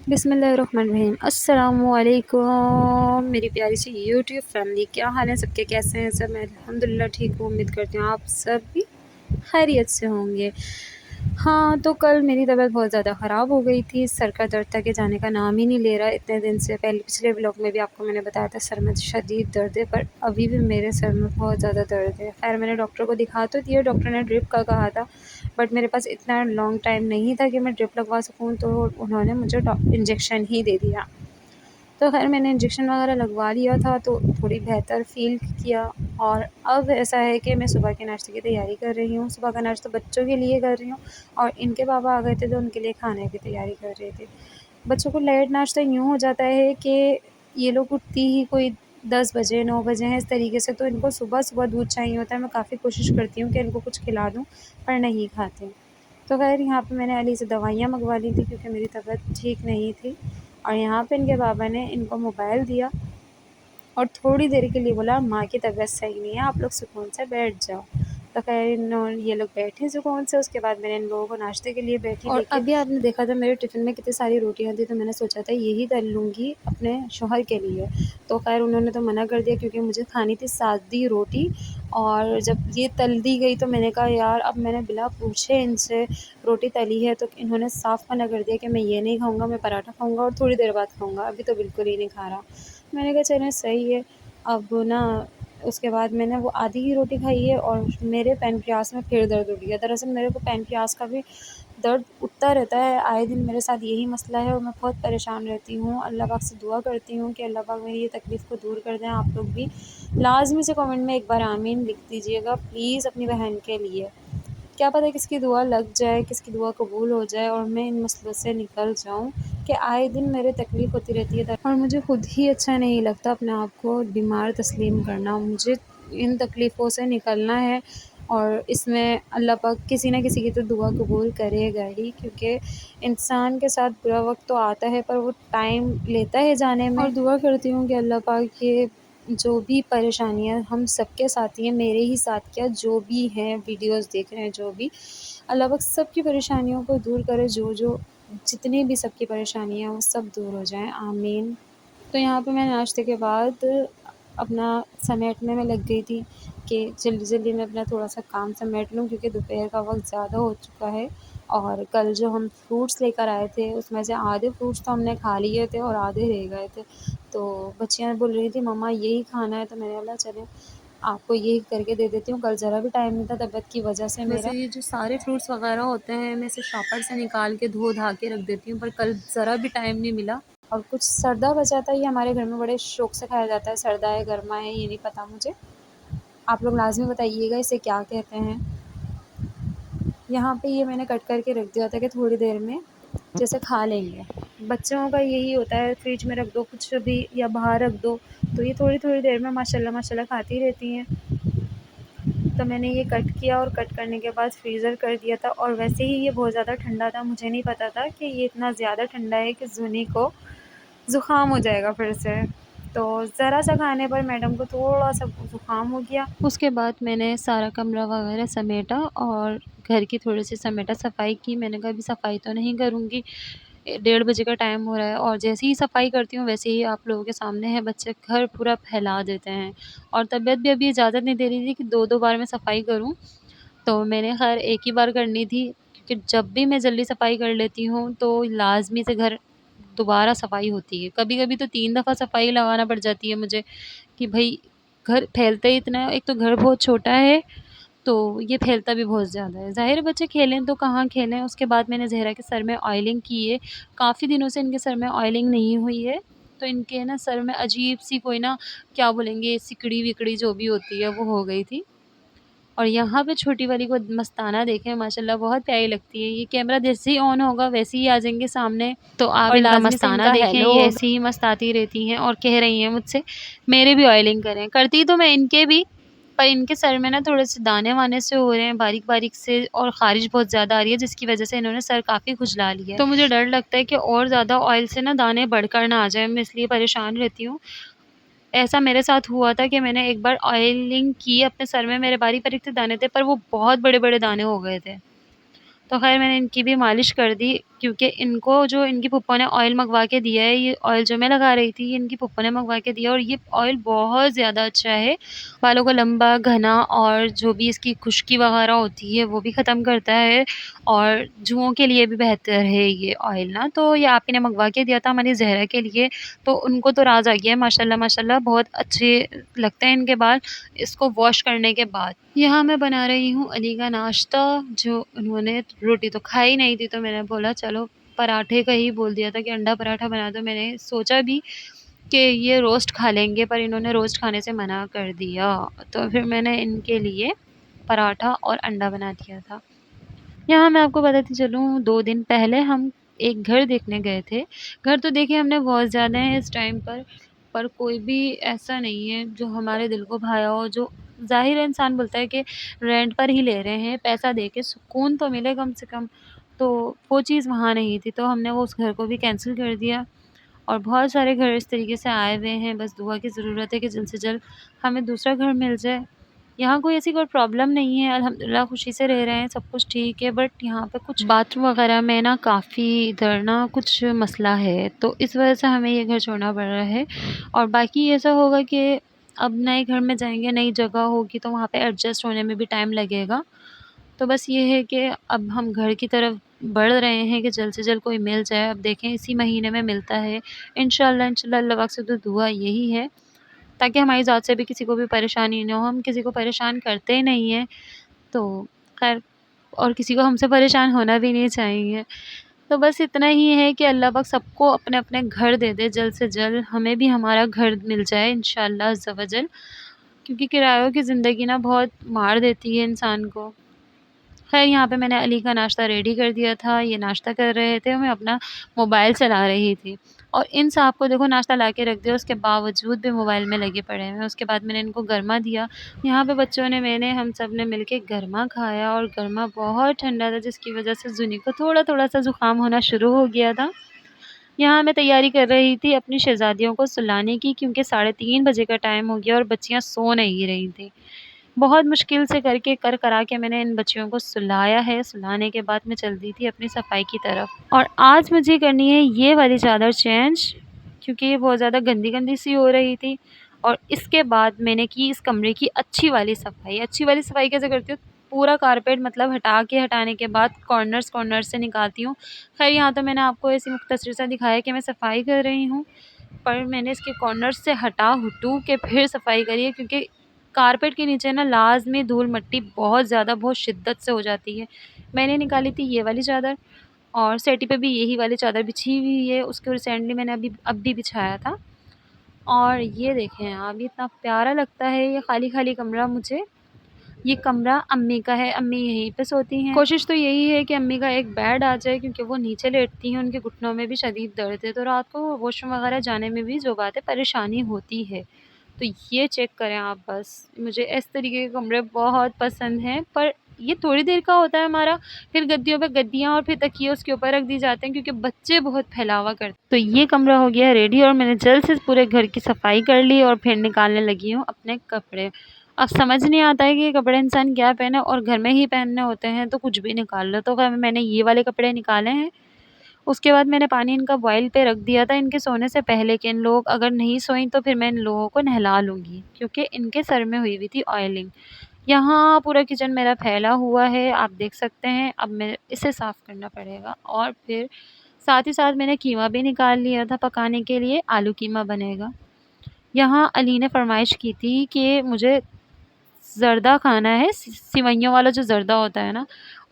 बिस्मिल्लाहिर्रहमानिर्रहीम। अस्सलामुअलैकुम मेरी प्यारी सी यूट्यूब फैमिली, क्या हाल है सबके, कैसे हैं सब? मैं अल्हम्दुलिल्लाह ठीक हूँ। उम्मीद करती हूँ आप सब भी खैरियत से होंगे। हाँ, तो कल मेरी तबीयत बहुत ज़्यादा ख़राब हो गई थी। सर का दर्द था कि जाने का नाम ही नहीं ले रहा इतने दिन से। पहले पिछले व्लॉग में भी आपको मैंने बताया था सर में शदीद दर्द है, पर अभी भी मेरे सर में बहुत ज़्यादा दर्द है। ख़ैर मैंने डॉक्टर को दिखा तो दिया, डॉक्टर ने ड्रिप का कहा था, बट मेरे पास इतना लॉन्ग टाइम नहीं था कि मैं ड्रिप लगवा सकूँ, तो उन्होंने मुझे इंजेक्शन ही दे दिया। तो ख़ैर मैंने इंजेक्शन वगैरह लगवा लिया था, तो थोड़ी बेहतर फ़ील किया। और अब ऐसा है कि मैं सुबह के नाश्ते की तैयारी कर रही हूँ। सुबह का नाश्ता बच्चों के लिए कर रही हूँ और इनके पापा आ गए थे तो उनके लिए खाने की तैयारी कर रहे थे। बच्चों को लेट नाश्ता यूँ हो जाता है कि ये लोग उठती ही कोई 10 बजे 9 बजे हैं, इस तरीके से, तो इनको सुबह-सुबह दूध चाहिए होता है। मैं काफ़ी कोशिश करती हूँ कि इनको कुछ खिला दूँ, पर नहीं खाते। तो ख़ैर यहाँ पे मैंने अली से दवाइयाँ मँगवा ली थी क्योंकि मेरी तबीयत ठीक नहीं थी, और यहाँ पे इनके पापा ने इनको मोबाइल दिया और थोड़ी देर के लिए बोला माँ की तबीयत सही नहीं है, आप लोग सुकून से बैठ जाओ। तो ख़ैर ये लोग बैठे सुकून से। उसके बाद मैंने इन लोगों को नाश्ते के लिए बैठी और लेके। अभी आपने देखा था मेरे टिफ़िन में कितनी सारी रोटियाँ थी, तो मैंने सोचा था यही तल लूँगी अपने शौहर के लिए। तो ख़ैर उन्होंने तो मना कर दिया क्योंकि मुझे खानी थी सादी रोटी, और जब ये तल दी गई तो मैंने कहा यार, अब मैंने बिना पूछे इनसे रोटी तली है तो इन्होंने साफ़ मना कर दिया कि मैं ये नहीं खाऊँगा, मैं पराठा खाऊँगा और थोड़ी देर बाद खाऊँगा, अभी तो बिल्कुल ही नहीं खा रहा। मैंने कहा चलें सही है। अब ना उसके बाद मैंने वो आधी ही रोटी खाई है और मेरे पैनक्रियास में फिर दर्द उठ गया। दरअसल मेरे को पैनक्रियास का भी दर्द उठता रहता है, आए दिन मेरे साथ यही मसला है और मैं बहुत परेशान रहती हूँ। अल्लाह पाक से दुआ करती हूँ कि अल्लाह पाक मेरी ये तकलीफ़ को दूर कर दें। आप लोग भी लाज़मी से कमेंट में एक बार आमीन लिख दीजिएगा प्लीज़ अपनी बहन के लिए। क्या पता किसकी दुआ लग जाए, किसकी दुआ कबूल हो जाए और मैं इन मसलों से निकल जाऊँ, कि आए दिन मेरे तकलीफ़ होती रहती है और मुझे खुद ही अच्छा नहीं लगता अपने आप को बीमार तस्लीम करना। मुझे इन तकलीफ़ों से निकलना है और इसमें अल्लाह पाक किसी न किसी की तो दुआ कबूल करेगा ही, क्योंकि इंसान के साथ बुरा वक़्त तो आता है पर वो टाइम लेता है जाने में। और दुआ करती हूँ कि अल्लाह पाक ये जो भी परेशानियाँ हम सबके साथ ही हैं, मेरे ही साथ क्या, जो भी हैं वीडियोज़ देख रहे हैं, जो भी, अल्लाह पाक सबकी परेशानियों को दूर करे। जो जितनी भी सबकी परेशानियाँ हैं वो सब दूर हो जाएँ, आमीन। तो यहाँ पे मैं नाश्ते के बाद अपना समेटने में लग गई थी कि जल्दी-जल्दी मैं अपना थोड़ा-सा काम समेट लूँ, क्योंकि दोपहर का वक़्त ज़्यादा हो चुका है। और कल जो हम फ्रूट्स लेकर आए थे उसमें से आधे फ्रूट्स तो हमने खा लिए थे और आधे रह गए थे। तो बच्चियाँ बोल रही थी मम्मा यही खाना है, तो मैंने बोला चलें आपको यही करके दे देती हूँ। कल ज़रा भी टाइम नहीं था तबीयत की वजह से मेरा। वैसे ये जो सारे फ्रूट्स वगैरह होते हैं मैं इसे शॉपर से निकाल के धो-धा के रख देती हूँ, पर कल ज़रा भी टाइम नहीं मिला। और कुछ सरदा बचा था, ये हमारे घर में बड़े शौक़ से खाया जाता है। सरदा है, गरमा है, ये नहीं पता मुझे। आप लोग लाज़मी बताइएगा इसे क्या कहते हैं। यहाँ पे ये मैंने कट करके रख दिया था कि थोड़ी देर में जैसे खा लेंगे। बच्चों का यही होता है, फ्रिज में रख दो कुछ भी या बाहर रख दो तो ये थोड़ी-थोड़ी देर में माशाल्लाह माशाल्लाह खाती रहती हैं। तो मैंने ये कट किया और कट करने के बाद फ्रीज़र कर दिया था, और वैसे ही ये बहुत ज़्यादा ठंडा था। मुझे नहीं पता था कि ये इतना ज़्यादा ठंडा है कि ज़ुनी को ज़ुकाम हो जाएगा फिर से। तो ज़रा-सा खाने पर मैडम को थोड़ा-सा ज़ुकाम हो गया। उसके बाद मैंने सारा कमरा वगैरह समेटा और घर की थोड़ी-सी समेटा सफाई की। मैंने कहा अभी सफाई तो नहीं करूँगी, 1:30 बजे का टाइम हो रहा है, और जैसे ही सफाई करती हूँ वैसे ही आप लोगों के सामने है बच्चे घर पूरा फैला देते हैं। और तबीयत भी अभी इजाज़त नहीं दे रही थी कि 2-2 बार मैं सफाई करूँ। तो मैंने ख़ैर एक ही बार करनी थी, क्योंकि जब भी मैं जल्दी सफाई कर लेती हूँ तो लाज़मी से घर दोबारा सफाई होती है। कभी-कभी तो 3 दफ़ा सफाई लगाना पड़ जाती है मुझे, कि भई घर फैलता ही इतना है। एक तो घर बहुत छोटा है, तो ये फैलता भी बहुत ज़्यादा है। ज़ाहिर है बच्चे खेलें तो कहाँ खेलें। उसके बाद मैंने ज़हरा के सर में ऑयलिंग की है। काफ़ी दिनों से इनके सर में ऑयलिंग नहीं हुई है, तो इनके ना सर में अजीब-सी कोई ना, क्या बोलेंगे, सिकड़ी-विकड़ी जो भी होती है वो हो गई थी। और यहाँ पे छोटी वाली को मस्ताना देखें, माशाल्लाह बहुत प्यारी लगती है। ये कैमरा जैसे ही ऑन होगा वैसे ही आ जाएँगे सामने, तो आप इनका मस्ताना देखें, ये ऐसे ही मस्ताती रहती हैं और कह रही हैं मुझसे मेरे भी ऑयलिंग करें। करती तो मैं इनके भी, पर इनके सर में ना थोड़े-से दाने-वाने से हो रहे हैं बारीक-बारीक से, और ख़ारिश बहुत ज़्यादा आ रही है, जिसकी वज़ह से इन्होंने सर काफ़ी खुजला लिया है। तो मुझे डर लगता है कि और ज़्यादा ऑयल से ना दाने बढ़कर ना आ जाएँ, मैं इसलिए परेशान रहती हूँ। ऐसा मेरे साथ हुआ था कि मैंने एक बार ऑयलिंग की अपने सर में, मेरे बारीक-बारीक से दाने थे पर वो बहुत बड़े-बड़े दाने हो गए थे। तो ख़ैर मैंने इनकी भी मालिश कर दी क्योंकि इनको जो इनकी फूफो ने ऑयल मँगवा के दिया है, ये ऑयल जो मैं लगा रही थी, ये इनकी फूफो ने मँगवा के दिया और ये ऑयल बहुत ज़्यादा अच्छा है। बालों को लंबा, घना और जो भी इसकी खुश्की वगैरह होती है, वो भी ख़त्म करता है और जुओं के लिए भी बेहतर है ये ऑयल ना। तो ये आप ही ने मँगवा के दिया था हमारी ज़हरा के लिए, तो उनको तो राज़ आ गया है माशाल्लाह माशाल्लाह, बहुत अच्छे लगते हैं इनके बाल इसको वॉश करने के बाद। यहाँ मैं बना रही हूँ अली का नाश्ता, जो उन्होंने रोटी तो खाई नहीं थी, तो मैंने बोला चलो पराठे का ही बोल दिया था कि अंडा पराठा बना दो। मैंने सोचा भी कि ये रोस्ट खा लेंगे, पर इन्होंने रोस्ट खाने से मना कर दिया, तो फिर मैंने इनके लिए पराठा और अंडा बना दिया था। यहाँ मैं आपको बताती चलूँ, 2 दिन पहले हम एक घर देखने गए थे। घर तो देखिए हमने बहुत ज़्यादा हैं इस टाइम पर कोई भी ऐसा नहीं है जो हमारे दिल को भाया हो, जो ज़ाहिर है इंसान बोलता है कि रेंट पर ही ले रहे हैं, पैसा दे के सुकून तो मिले कम से कम, तो वो चीज़ वहाँ नहीं थी, तो हमने वो उस घर को भी कैंसल कर दिया। और बहुत सारे घर इस तरीके से आए हुए हैं, बस दुआ की ज़रूरत है कि जल्द से जल्द हमें दूसरा घर मिल जाए। यहाँ कोई ऐसी कोई प्रॉब्लम नहीं है, अल्हम्दुलिल्लाह खुशी से रह रहे हैं, सब कुछ ठीक है, बट यहाँ पे कुछ बाथरूम वगैरह में ना काफ़ी इधर ना कुछ मसला है, तो इस वजह से हमें ये घर छोड़ना पड़ रहा है। और बाकी ऐसा होगा कि अब नए घर में जाएँगे, नई जगह होगी, तो वहाँ पे एडजस्ट होने में भी टाइम लगेगा। तो बस ये है कि अब हम घर की तरफ बढ़ रहे हैं कि जल्द से जल्द कोई मिल जाए। अब देखें इसी महीने में मिलता है इंशाल्लाह इंशाल्लाह, अल्लाह पाक से तो दुआ यही है ताकि हमारी ज़ात से भी किसी को भी परेशानी ना हो। हम किसी को परेशान करते ही नहीं हैं, तो खैर, और किसी को हमसे परेशान होना भी नहीं चाहिए। तो बस इतना ही है कि अल्लाह पाक सबको अपने-अपने घर दे दे जल्द से जल्द, हमें भी हमारा घर मिल जाए इंशाल्लाह अज़्ज़ा वजल, क्योंकि किरायों की ज़िंदगी ना बहुत मार देती है इंसान को। ख़ैर यहाँ पे मैंने अली का नाश्ता रेडी कर दिया था, ये नाश्ता कर रहे थे, मैं अपना मोबाइल चला रही थी और इन साहब को देखो नाश्ता ला के रख दिया, उसके बावजूद भी मोबाइल में लगे पड़े हैं। उसके बाद मैंने इनको गरमा दिया। यहाँ पे बच्चों ने, मैंने, हम सब ने मिल के गरमा खाया और गरमा बहुत ठंडा था, जिसकी वजह से ज़ुनी को थोड़ा-थोड़ा सा ज़ुकाम होना शुरू हो गया था। यहाँ मैं तैयारी कर रही थी अपनी शहज़ादियों को सुलाने की, क्योंकि 3:30 बजे का टाइम हो गया और बच्चियाँ सो नहीं रही थीं। बहुत मुश्किल से करके करा के मैंने इन बच्चियों को सुलाया है, सुलाने के बाद मैं चल दी थी अपनी सफाई की तरफ। और आज मुझे करनी है ये वाली चादर चेंज, क्योंकि ये बहुत ज़्यादा गंदी-गंदी सी हो रही थी। और इसके बाद मैंने की इस कमरे की अच्छी वाली सफाई। अच्छी वाली सफाई कैसे करती हूँ? पूरा कारपेट मतलब हटाने के बाद कॉर्नर्स से निकालती हूँ। ख़ैर यहाँ तो मैंने आपको ऐसे मुख्तसर सा दिखाया कि मैं सफाई कर रही हूँ, पर मैंने इसके कॉर्नर्स से हटा-हटू के फिर सफाई करी है, क्योंकि कारपेट के नीचे ना लाज़मी धूल-मट्टी बहुत ज़्यादा, बहुत शिद्दत से हो जाती है। मैंने निकाली थी ये वाली चादर और सेटी पे भी यही वाली चादर बिछी हुई है, उसके रिसेंटली मैंने अभी बिछाया था। और ये देखें आप, ये इतना प्यारा लगता है ये खाली-खाली कमरा मुझे। ये कमरा अम्मी का है, अम्मी यहीं पे सोती हैं। कोशिश तो यही है कि अम्मी का एक बेड आ जाए, क्योंकि वो नीचे लेटती हैं, उनके घुटनों में भी शदीद दर्द है, तो रात को वॉशरूम वगैरह जाने में भी जो बात है परेशानी होती है। तो ये चेक करें आप बस, मुझे इस तरीके के कमरे बहुत पसंद हैं, पर ये थोड़ी देर का होता है हमारा, फिर गद्दियों पे गद्दियाँ और फिर तकिए उसके ऊपर रख दी जाते हैं, क्योंकि बच्चे बहुत फैलावा करते हैं। तो ये कमरा हो गया रेडी और मैंने जल्द से पूरे घर की सफाई कर ली और फिर निकालने लगी हूँ अपने कपड़े। अब समझ नहीं आता है कि ये कपड़े इंसान क्या पहने, और घर में ही पहनने होते हैं तो कुछ भी निकाल लो। तो खैर मैंने ये वाले कपड़े निकाले हैं। उसके बाद मैंने पानी इनका बॉयल पे रख दिया था इनके सोने से पहले, कि इन लोग अगर नहीं सोईं तो फिर मैं इन लोगों को नहला लूँगी, क्योंकि इनके सर में हुई थी ऑयलिंग। यहाँ पूरा किचन मेरा फैला हुआ है, आप देख सकते हैं। अब मैं इसे साफ़ करना पड़ेगा और फिर साथ ही साथ मैंने कीमा भी निकाल लिया था पकाने के लिए, आलू कीमा बनेगा। यहाँ अली ने फ़रमाइश की थी कि मुझे ज़र्दा खाना है, सिवइयों वाला जो ज़र्दा होता है ना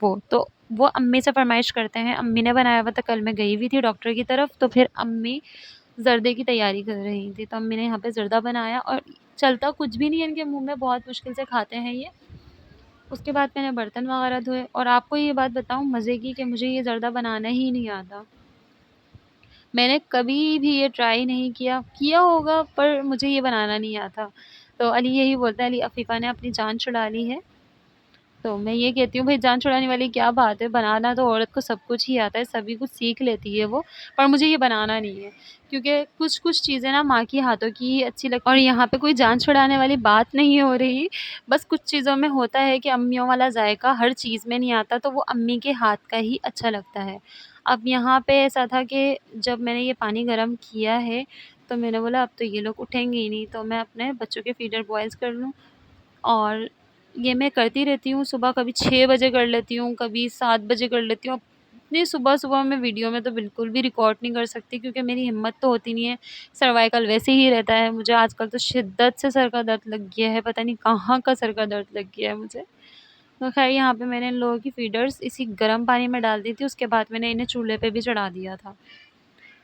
वो, तो वो अम्मी से फ़रमाइश करते हैं। अम्मी ने बनाया हुआ था, कल मैं गई हुई थी डॉक्टर की तरफ, तो फिर अम्मी ज़र्दे की तैयारी कर रही थी, तो अम्मी ने यहाँ पे ज़र्दा बनाया और चलता कुछ भी नहीं है इनके मुँह में, बहुत मुश्किल से खाते हैं ये। उसके बाद मैंने बर्तन वगैरह धोए और आपको ये बात बताऊँ मज़े की, कि मुझे ये ज़र्दा बनाना ही नहीं आता। मैंने कभी भी ये ट्राई नहीं किया होगा, पर मुझे ये बनाना नहीं आता। तो अली यही बोलता है, अली अफ़ीफ़ा ने अपनी जान छुड़ा ली है। तो मैं ये कहती हूँ भाई जान छुड़ाने वाली क्या बात है, बनाना तो औरत को सब कुछ ही आता है, सभी कुछ सीख लेती है वो, पर मुझे ये बनाना नहीं है। क्योंकि कुछ-कुछ चीज़ें ना माँ के हाथों की ही अच्छी लग और यहाँ पे कोई जान छुड़ाने वाली बात नहीं हो रही, बस कुछ चीज़ों में होता है कि अम्मियों वाला ज़ायक़ा हर चीज़ में नहीं आता, तो वो अम्मी के हाथ का ही अच्छा लगता है। अब यहाँ पे ऐसा था कि जब मैंने ये पानी गरम किया है, तो मैंने बोला अब तो ये लोग उठेंगे ही नहीं, तो मैं अपने बच्चों के फ़ीडर बॉयल्स कर लूँ। और ये मैं करती रहती हूँ, सुबह कभी 6 बजे कर लेती हूँ, कभी 7 बजे कर लेती हूँ। इतनी सुबह-सुबह मैं वीडियो में तो बिल्कुल भी रिकॉर्ड नहीं कर सकती क्योंकि मेरी हिम्मत तो होती नहीं है, सर्वाइकल वैसे ही रहता है। मुझे आजकल तो शिद्दत से सर का दर्द लग गया है, पता नहीं कहाँ का सर का दर्द लग गया है मुझे। तो ख़ैर यहाँ पे मैंने इन लोगों की फ़ीडर्स इसी गर्म पानी में डाल दी थी, उसके बाद मैंने इन्हें चूल्हे पे भी चढ़ा दिया था।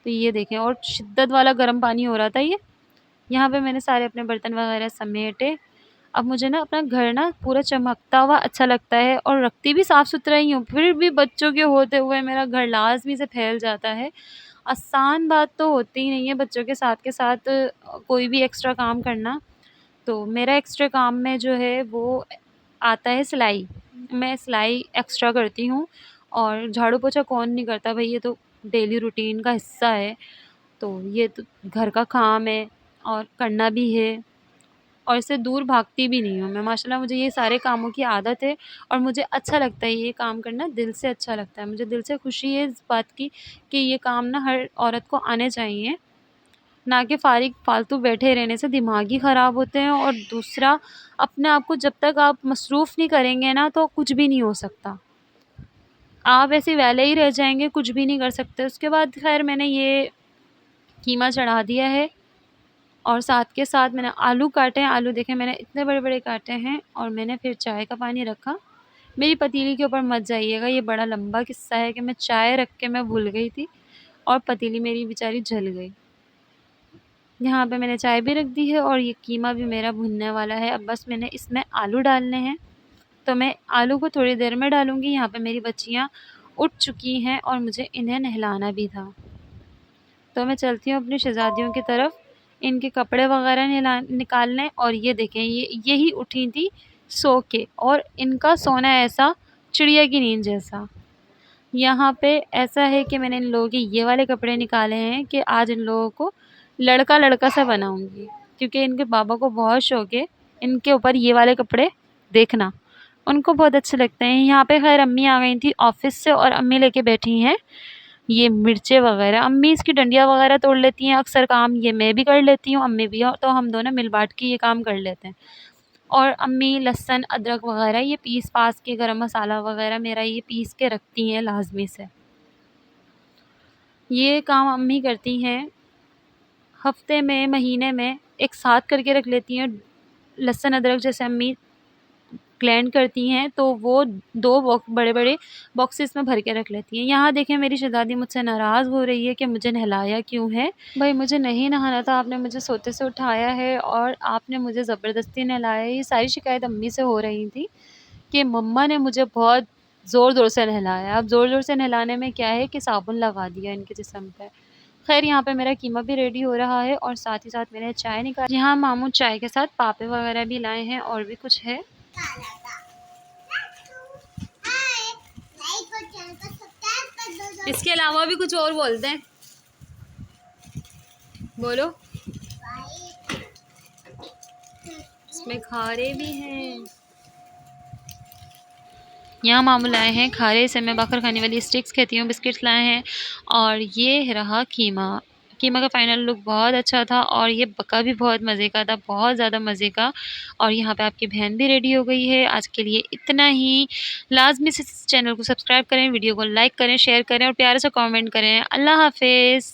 तो ये देखें और शिद्दत वाला गर्म पानी हो रहा था ये। यहाँ पे मैंने सारे अपने बर्तन वग़ैरह समेटे। अब मुझे ना अपना घर ना पूरा चमकता हुआ अच्छा लगता है और रखती भी साफ़-सुथरा ही हूँ, फिर भी बच्चों के होते हुए मेरा घर लाज़मी से फैल जाता है। आसान बात तो होती ही नहीं है बच्चों के साथ कोई भी एक्स्ट्रा काम करना। तो मेरा एक्स्ट्रा काम में जो है वो आता है सिलाई। मैं सिलाई एक्स्ट्रा करती हूँ और झाड़ू-पोछा कौन नहीं करता भई, ये तो डेली रूटीन का हिस्सा है। तो ये तो घर का काम है और करना भी है। और इससे दूर भागती भी नहीं हूँ मैं, माशाल्लाह मुझे ये सारे कामों की आदत है और मुझे अच्छा लगता है ये काम करना, दिल से अच्छा लगता है। मुझे दिल से खुशी है इस बात की कि ये काम ना हर औरत को आने चाहिए, ना कि फालतू बैठे रहने से दिमाग ही ख़राब होते हैं और दूसरा अपने आप को जब तक आप मसरूफ़ नहीं करेंगे ना तो कुछ भी नहीं हो सकता। आप ऐसे वेले ही रह जाएँगे, कुछ भी नहीं कर सकते। उसके बाद ख़ैर मैंने ये कीमा चढ़ा दिया है और साथ के साथ मैंने आलू काटे हैं। आलू देखें मैंने इतने बड़े-बड़े काटे हैं और मैंने फिर चाय का पानी रखा। मेरी पतीली के ऊपर मत जाइएगा, ये बड़ा लंबा किस्सा है कि मैं चाय रख के मैं भूल गई थी और पतीली मेरी बेचारी जल गई। यहाँ पे मैंने चाय भी रख दी है और ये कीमा भी मेरा भुनने वाला है। अब बस मैंने इसमें आलू डालने हैं, तो मैं आलू को थोड़ी देर में डालूँगी। यहाँ पे मेरी बच्चियाँ उठ चुकी हैं और मुझे इन्हें नहलाना भी था। तो मैं चलती हूँ अपनी शहज़ादियों की तरफ, इनके कपड़े वग़ैरह निकालने और ये देखें यही उठी थी सो के और इनका सोना ऐसा चिड़िया की नींद जैसा। यहाँ पे ऐसा है कि मैंने इन लोगों के ये वाले कपड़े निकाले हैं कि आज इन लोगों को लड़का-लड़का सा बनाऊँगी क्योंकि इनके पापा को बहुत शौक है इनके ऊपर ये वाले कपड़े देखना, उनको बहुत अच्छे लगते हैं। यहाँ पे ख़ैर अम्मी आ गई थी ऑफ़िस से और अम्मी लेके बैठी हैं ये मिर्चें वग़ैरह। अम्मी इसकी डंडियाँ वग़ैरह तोड़ लेती हैं, अक्सर काम ये मैं भी कर लेती हूँ, अम्मी भी तो हम दोनों मिल-बाँट के ये काम कर लेते हैं। और अम्मी लहसुन, अदरक वग़ैरह ये पीस-पास के गरम मसाला वग़ैरह मेरा ये पीस के रखती हैं लाज़मी से। ये काम अम्मी करती हैं, हफ़्ते में, महीने में एक साथ करके रख लेती हैं। लहसुन, अदरक जैसे अम्मी ग्राइंड करती हैं तो वो 2 बड़े-बड़े बॉक्सेस में भर के रख लेती हैं। यहाँ देखें मेरी शहज़ादी मुझसे नाराज़ हो रही है कि मुझे नहलाया क्यों है? भई मुझे नहीं नहाना था, आपने मुझे सोते से उठाया है और आपने मुझे ज़बरदस्ती नहलाया है। ये सारी शिकायत अम्मी से हो रही थी कि मम्मा ने मुझे बहुत ज़ोर-ज़ोर से नहलाया। अब ज़ोर-ज़ोर से नहलाने में क्या है कि साबुन लगा दिया इनके जिस्म पे। ख़ैर यहाँ पे मेरा कीमा भी रेडी हो रहा है और साथ ही साथ मैंने चाय निकाली। यहाँ मामू चाय के साथ पापे वग़ैरह भी लाए हैं और भी कुछ है। इसके अलावा भी कुछ और बोलते हैं, बोलो। इसमें खारे भी हैं। यहाँ मामू लाए हैं खारे, इसे मैं बाखर खाने वाली स्टिक्स कहती हूँ, बिस्किट्स लाए हैं और ये रहा कीमा। कीमा का फाइनल लुक बहुत अच्छा था और ये पका भी बहुत मज़े का था, बहुत ज़्यादा मज़े का। और यहाँ पे आपकी बहन भी रेडी हो गई है। आज के लिए इतना ही। लाज़मी से इस चैनल को सब्सक्राइब करें, वीडियो को लाइक करें, शेयर करें और प्यारे से कमेंट करें। अल्लाह हाफ़िज़।